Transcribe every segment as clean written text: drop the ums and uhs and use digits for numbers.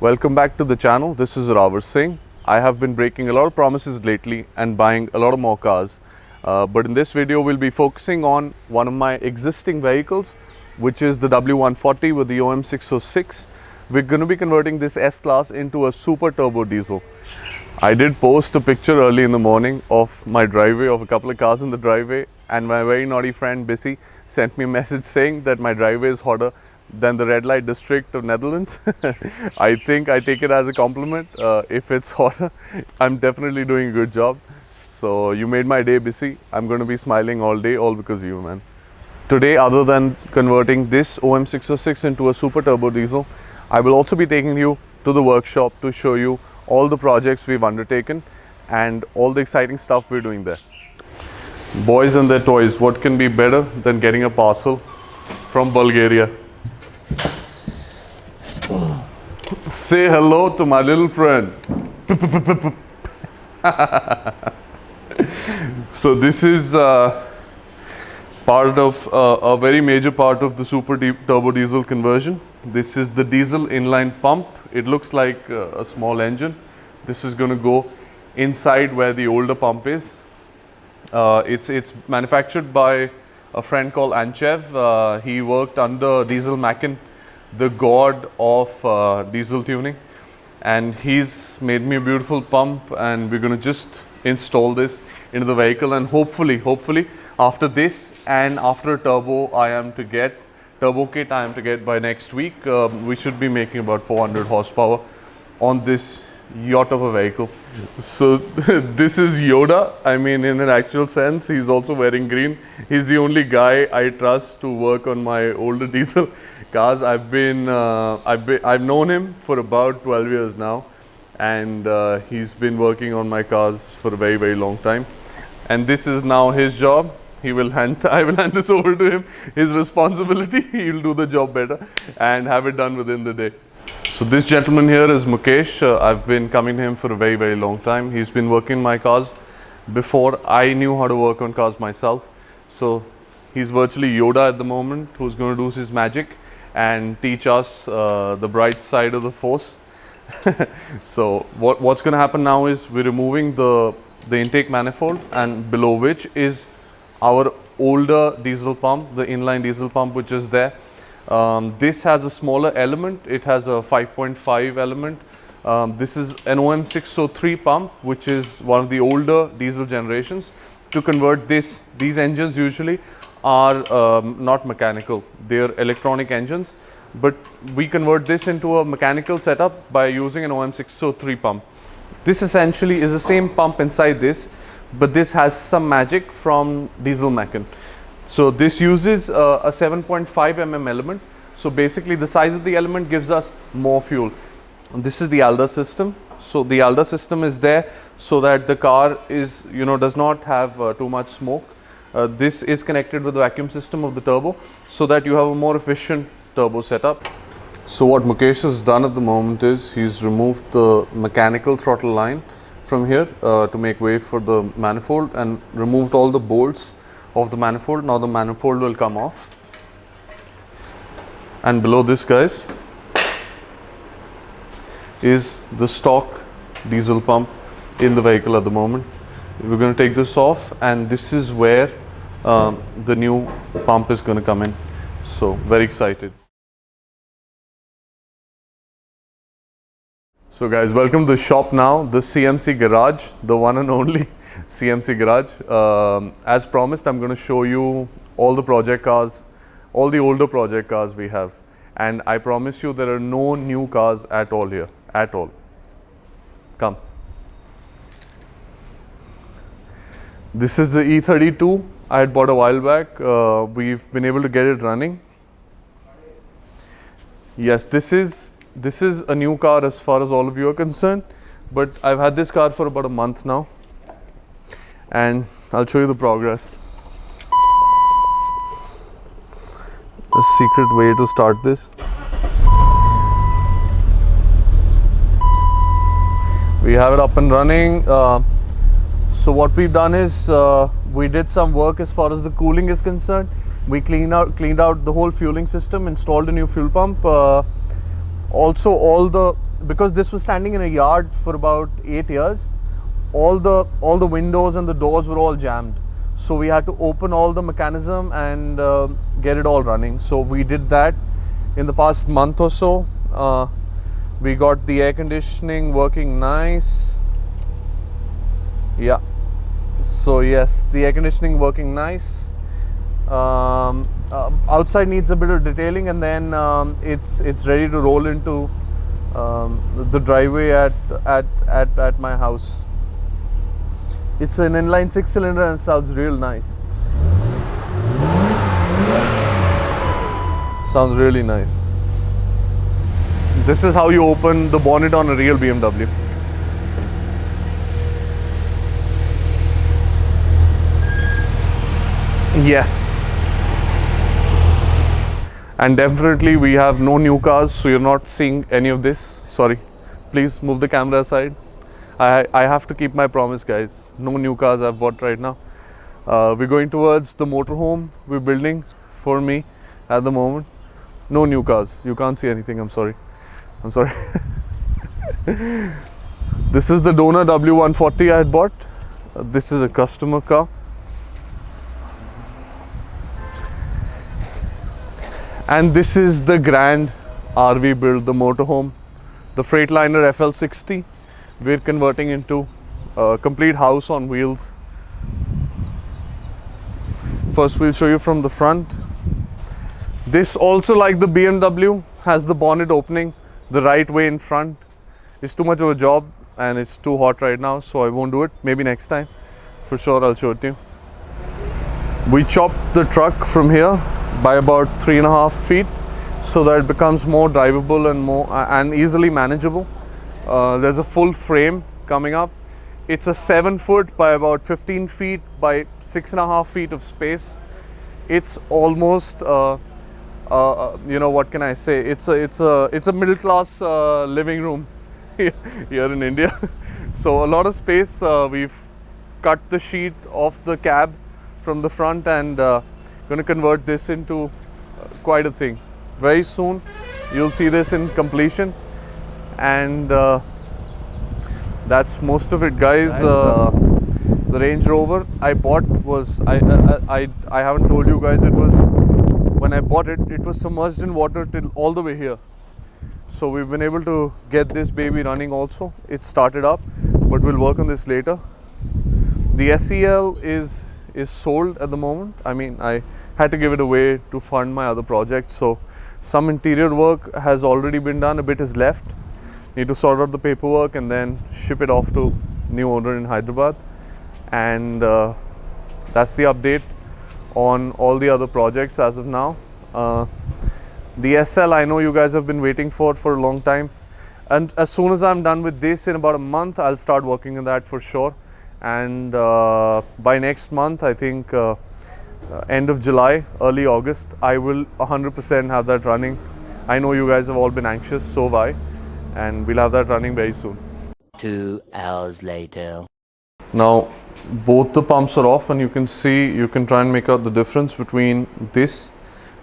Welcome back to the channel. This is Rawar Singh. I have been breaking a lot of promises lately and buying a lot of more cars. But in this video, we'll be focusing on one of my existing vehicles, which is the W140 with the OM606. We're going to be converting this S-Class into a super turbo diesel. I did post a picture early in the morning of my driveway, of a couple of cars in the driveway, and my very naughty friend Bissy sent me a message saying that my driveway is hotter than the red light district of Netherlands. I think I take it as a compliment. If it's hotter, I'm definitely doing a good job. So you made my day, Bissy. I'm going to be smiling all day, all because of you, man. Today, other than converting this OM606 into a super turbo diesel, I will also be taking you to the workshop to show you all the projects we've undertaken and all the exciting stuff we're doing there. Boys and their toys, what can be better than getting a parcel from Bulgaria? Say hello to my little friend. So this is part of a very major part of the super turbo diesel conversion. This is the diesel inline pump. It looks like a small engine. This is going to go inside where the older pump is. It's manufactured by a friend called Anchev. He worked under Diesel Mackin, the god of diesel tuning, and he's made me a beautiful pump, and we're going to just install this into the vehicle, and hopefully after this and after a turbo kit I am to get by next week, we should be making about 400 horsepower on this yacht of a vehicle. So this is Yoda. I mean, in an actual sense, he's also wearing green. He's the only guy I trust to work on my older diesel cars. I've known him for about 12 years now, and he's been working on my cars for a very long time. And this is now his job. I will hand this over to him. His responsibility. He'll do the job better and have it done within the day. So this gentleman here is Mukesh. I've been coming to him for a very long time. He's been working my cars before I knew how to work on cars myself. So he's virtually Yoda at the moment, who's going to do his magic and teach us the bright side of the force. So what's going to happen now is we're removing the intake manifold, and below which is our older diesel pump, the inline diesel pump which is there. This has a smaller element. It has a 5.5 element. This is an OM603 pump, which is one of the older diesel generations. To convert these engines usually are not mechanical. They're electronic engines, but we convert this into a mechanical setup by using an OM603 pump. This essentially is the same pump inside this, but this has some magic from Diesel Mackin. So this uses a 7.5 mm element. So basically the size of the element gives us more fuel. And this is the ALDA system. So the ALDA system is there so that the car is, does not have too much smoke. This is connected with the vacuum system of the turbo so that you have a more efficient turbo setup. So what Mukesh has done at the moment is he's removed the mechanical throttle line from here to make way for the manifold, and removed all the bolts of the manifold. Now the manifold will come off, and below this, guys, is the stock diesel pump in the vehicle at the moment. We're going to take this off, and this is where the new pump is going to come in. So very excited. So guys, welcome to the shop now, the CMC Garage, the one and only CMC Garage. As promised, I'm going to show you all the project cars, all the older project cars we have. And I promise you there are no new cars at all here, at all. Come. This is the E32 I had bought a while back. We've been able to get it running. Yes, this is a new car as far as all of you are concerned, but I've had this car for about a month now, and I'll show you the progress. A secret way to start this. We have it up and running. So what we've done is we did some work as far as the cooling is concerned. We cleaned out the whole fueling system, installed a new fuel pump. Also, all the because this was standing in a yard for about 8 years, all the windows and the doors were all jammed. So we had to open all the mechanism and get it all running. So we did that in the past month or so. We got the air conditioning working nice. Yeah. So yes, the air conditioning working nice. Outside needs a bit of detailing, and then it's ready to roll into the driveway at my house. It's an inline 6-cylinder and sounds real nice. Sounds really nice. This is how you open the bonnet on a real BMW. Yes. And definitely we have no new cars, so you're not seeing any of this. Sorry. Please move the camera aside. I have to keep my promise, guys. No new cars I've bought right now. We're going towards the motorhome we're building for me at the moment. No new cars. You can't see anything. I'm sorry. This is the Donor W140 I had bought. This is a customer car. And this is the grand RV build, the motorhome, the Freightliner FL60. We're converting into a complete house on wheels. First we'll show you from the front. This also, like the BMW, has the bonnet opening the right way in front. It's too much of a job and it's too hot right now, so I won't do it. Maybe next time. For sure I'll show it to you. We chopped the truck from here by about 3.5 feet so that it becomes more drivable and easily manageable. There's a full frame coming up. It's a 7 foot by about 15 feet by 6.5 feet of space. It's almost you know, what can I say? It's a middle class living room here in India. So a lot of space. We've cut the sheet off the cab from the front and going to convert this into quite a thing. Very soon you'll see this in completion, and that's most of it, guys. The Range Rover I bought was I haven't told you guys, it was, when I bought it, it was submerged in water till all the way here. So we've been able to get this baby running also. It started up, but we'll work on this later. The SEL is sold at the moment. I mean, I had to give it away to fund my other projects. So some interior work has already been done, a bit is left. Need to sort out the paperwork and then ship it off to new owner in Hyderabad. And that's the update on all the other projects as of now. The SL, I know you guys have been waiting for a long time, and as soon as I'm done with this in about a month, I'll start working on that for sure. And by next month, I think end of July, early August, I will 100% have that running. I know you guys have all been anxious, so have I, and we'll have that running very soon. 2 hours later. Now both the pumps are off, and you can see, you can try and make out the difference between this,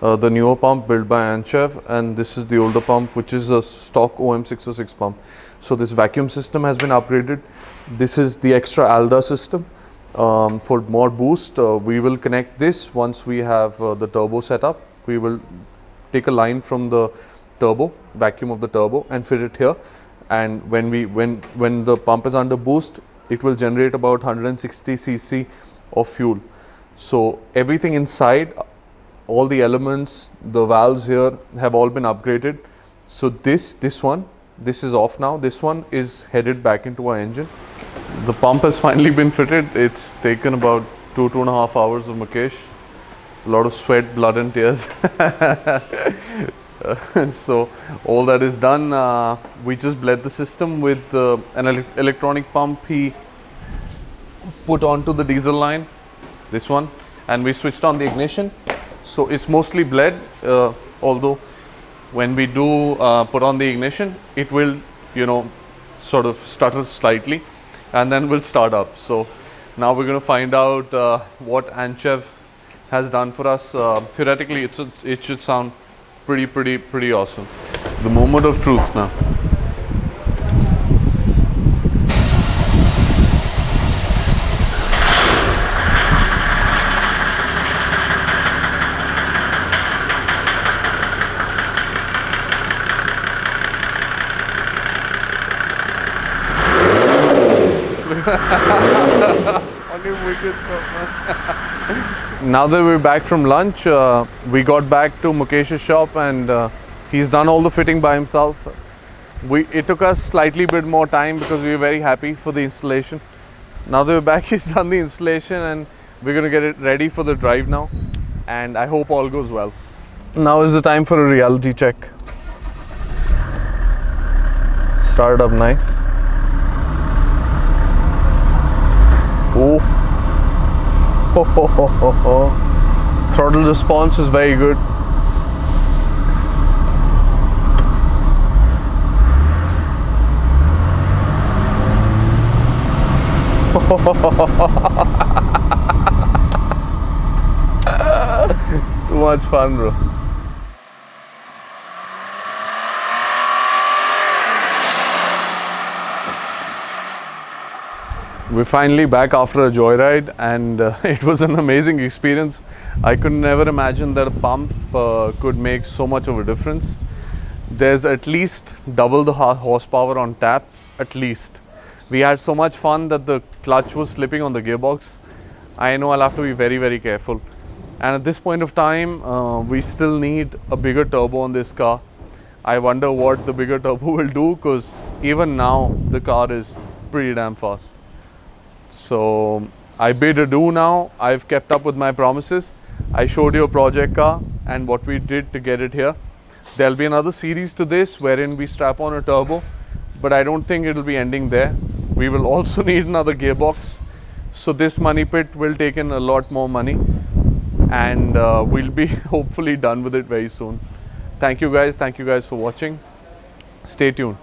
the newer pump built by Anchev, and this is the older pump, which is a stock OM606 pump. So this vacuum system has been upgraded. This is the extra ALDA system for more boost. We will connect this once we have the turbo set up. We will take a line from the turbo, vacuum of the turbo, and fit it here. And when the pump is under boost, it will generate about 160 cc of fuel. So everything inside, all the elements, the valves here have all been upgraded. So this is off now. This one is headed back into our engine. The pump has finally been fitted. It's taken about 2.5 hours of Mukesh. A lot of sweat, blood and tears. So all that is done. We just bled the system with an electronic pump he put onto the diesel line, this one, and we switched on the ignition. So it's mostly bled, although when we do put on the ignition, it will, you know, sort of stutter slightly, and then will start up. So now we're going to find out what Anchev has done for us. Theoretically, it should sound pretty awesome. The moment of truth now. Now that we're back from lunch, we got back to Mukesh's shop and he's done all the fitting by himself. It took us slightly bit more time because we were very happy for the installation. Now that we're back, he's done the installation and we're going to get it ready for the drive now. And I hope all goes well. Now is the time for a reality check. Start up nice. Oh. Throttle response is very good. Too much fun, bro. We're finally back after a joyride and it was an amazing experience. I could never imagine that a pump could make so much of a difference. There's at least double the horsepower on tap, at least. We had so much fun that the clutch was slipping on the gearbox. I know I'll have to be very, very careful. And at this point of time, we still need a bigger turbo on this car. I wonder what the bigger turbo will do because even now the car is pretty damn fast. So I bid adieu now. I've kept up with my promises. I showed you a project car and what we did to get it here. There'll be another series to this wherein we strap on a turbo, but I don't think it'll be ending there. We will also need another gearbox. So this money pit will take in a lot more money and we'll be hopefully done with it very soon. Thank you guys for watching. Stay tuned.